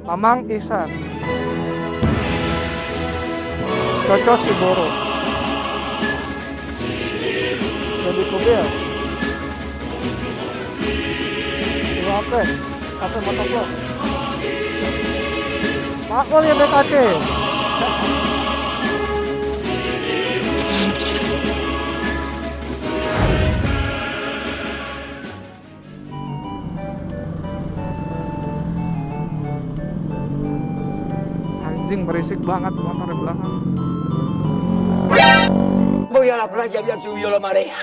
Mamang Ihsan, Coco Siboro, Jadi Kubil, Iwape, Kafe Motovlog, Makmul ya BKC. Anjing berisik banget motor di belakang. Voy a la playa, ya subió la marea.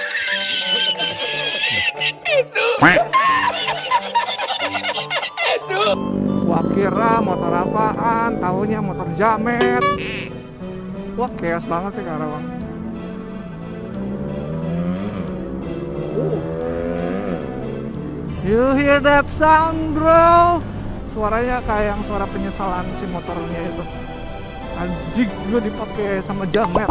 Gua kira motor apaan, taunya motor jamet. Wah, chaos banget sih Karawang. You hear that sound, bro? Suaranya kayak yang suara penyesalan si motornya itu. Anjing, gue dipakai sama jamet.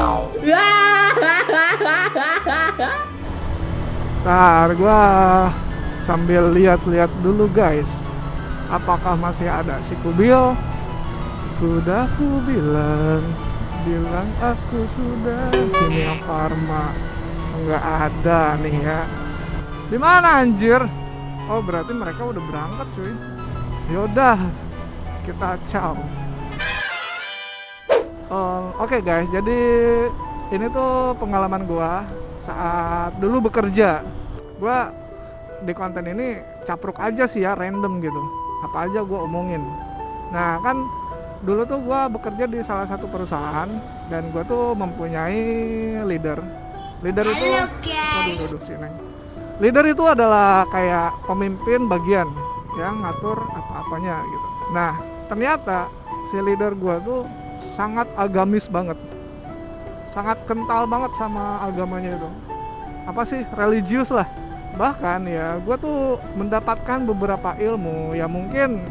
Ntar gue sambil lihat-lihat dulu guys, apakah masih ada si Kubil. Sudah ku bilang aku sudah. Kimia Farma nggak ada nih ya. Di mana anjir? Oh berarti mereka udah berangkat cuy. Yaudah, kita ciao. Oke guys, jadi ini tuh pengalaman gua saat dulu bekerja. Gua di konten ini capruk aja sih ya, random gitu. Apa aja gua omongin. Nah kan dulu tuh gua bekerja di salah satu perusahaan dan gua tuh mempunyai leader. Leader itu, waduh sini. Leader itu adalah kayak pemimpin bagian yang ngatur apa-apanya gitu. Nah ternyata si leader gua tuh sangat agamis banget, sangat kental banget sama agamanya itu. Apa sih, religius lah. Bahkan ya gue tuh mendapatkan beberapa ilmu yang mungkin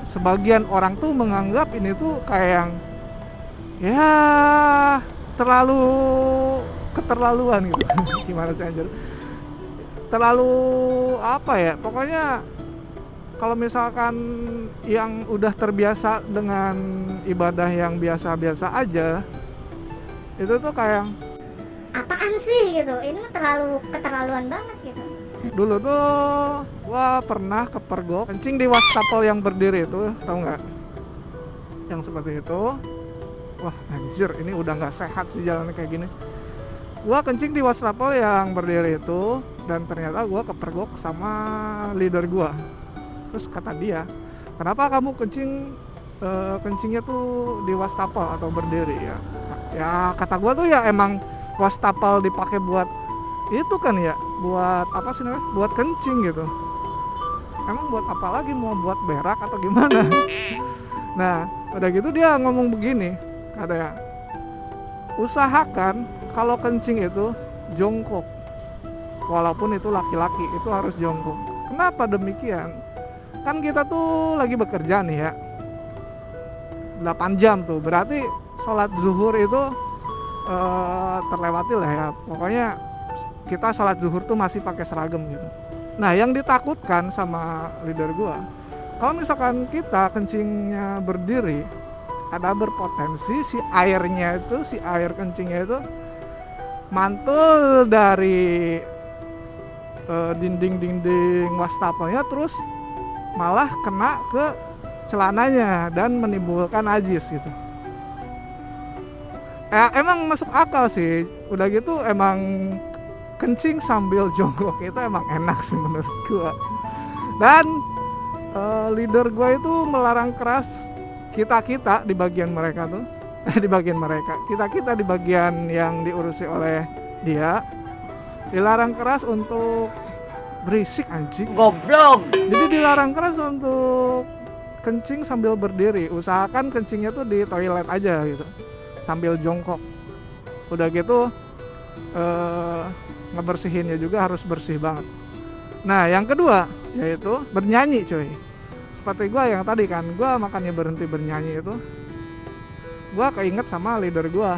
sebagian orang tuh menganggap ini tuh kayak yang ya terlalu keterlaluan gitu. Gimana sih anjir, terlalu apa ya, pokoknya kalau misalkan yang udah terbiasa dengan ibadah yang biasa-biasa aja, itu tuh kayak apaan sih gitu, ini terlalu keterlaluan banget gitu. Dulu tuh gua pernah kepergok kencing di wastafel yang berdiri itu, tahu nggak? Yang seperti itu. Wah anjir, ini udah nggak sehat sih jalan kayak gini. Gua kencing di wastafel yang berdiri itu dan ternyata gua kepergok sama leader gua. Terus kata dia, kenapa kamu kencingnya tuh di wastafel atau berdiri ya? Ya kata gua tuh ya emang wastafel dipakai buat itu kan ya, buat apa sih namanya? Buat kencing gitu. Emang buat apa lagi, mau buat berak atau gimana? Nah, udah gitu dia ngomong begini, katanya, usahakan kalau kencing itu jongkok. Walaupun itu laki-laki, itu harus jongkok. Kenapa demikian? Kan kita tuh lagi bekerja nih ya, 8 jam tuh, berarti sholat zuhur itu terlewati lah ya. Pokoknya kita sholat zuhur tuh masih pakai seragam gitu. Nah yang ditakutkan sama leader gua, kalau misalkan kita kencingnya berdiri, ada berpotensi si airnya itu, si air kencingnya itu mantul dari dinding-dinding wastafelnya, terus malah kena ke celananya dan menimbulkan najis gitu. Emang masuk akal sih. Udah gitu emang kencing sambil jongkok itu emang enak sih menurut gua. Dan leader gua itu melarang keras kita di bagian mereka tuh di bagian mereka, kita di bagian yang diurusi oleh dia, dilarang keras untuk berisik anjing. Goblok. Jadi dilarang keras untuk kencing sambil berdiri. Usahakan kencingnya tuh di toilet aja gitu, sambil jongkok. Udah gitu ngebersihinnya juga harus bersih banget. Nah yang kedua yaitu bernyanyi cuy. Seperti gue yang tadi kan, gue makanya berhenti bernyanyi itu, gue keinget sama leader gue.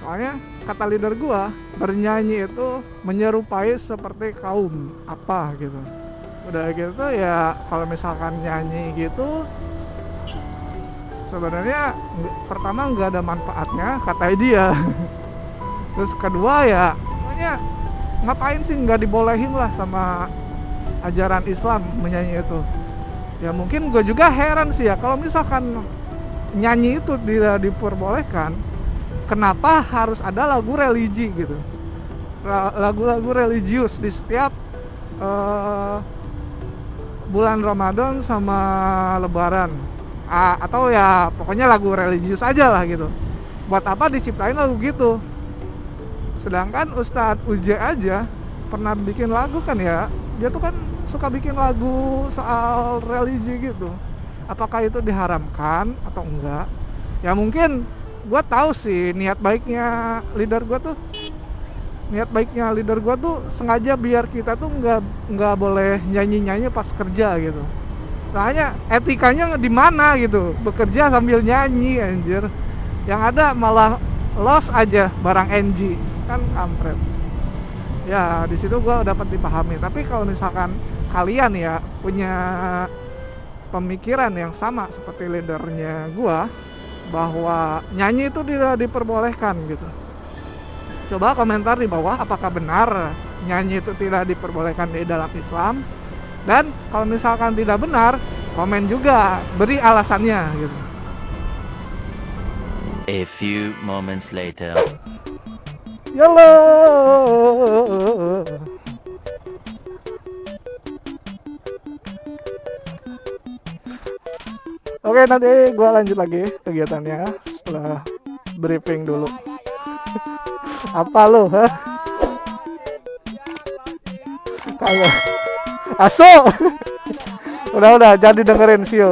Soalnya kata leader gue, bernyanyi itu menyerupai seperti kaum apa gitu. Udah gitu ya, kalau misalkan nyanyi gitu sebenarnya pertama nggak ada manfaatnya kata dia. Terus kedua ya pokoknya ngapain sih, nggak dibolehin lah sama ajaran Islam menyanyi itu. Ya mungkin gue juga heran sih ya, kalau misalkan nyanyi itu tidak diperbolehkan, kenapa harus ada lagu religi gitu, lagu-lagu religius di setiap bulan Ramadan sama Lebaran, atau ya pokoknya lagu religius aja lah gitu. Buat apa diciptain lagu gitu? Sedangkan Ustadz Uje aja pernah bikin lagu kan ya, dia tuh kan suka bikin lagu soal religi gitu. Apakah itu diharamkan atau enggak? Ya mungkin gue tahu sih niat baiknya leader gue tuh sengaja biar kita tuh nggak boleh nyanyi pas kerja gitu. Soalnya etikanya di mana gitu, bekerja sambil nyanyi anjir. Yang ada malah loss aja barang NG, kan kampret. Ya di situ gue dapat dipahami. Tapi kalau misalkan kalian ya punya pemikiran yang sama seperti leadernya gue, bahwa nyanyi itu tidak diperbolehkan gitu, coba komentar di bawah apakah benar nyanyi itu tidak diperbolehkan di dalam Islam. Dan kalau misalkan tidak benar, komen juga, beri alasannya gitu. A few moments later. Yolo. Oke, nanti gue lanjut lagi kegiatannya setelah briefing dulu. Apa lu? Kagak. Aso. Udah, jadi dengerin sih.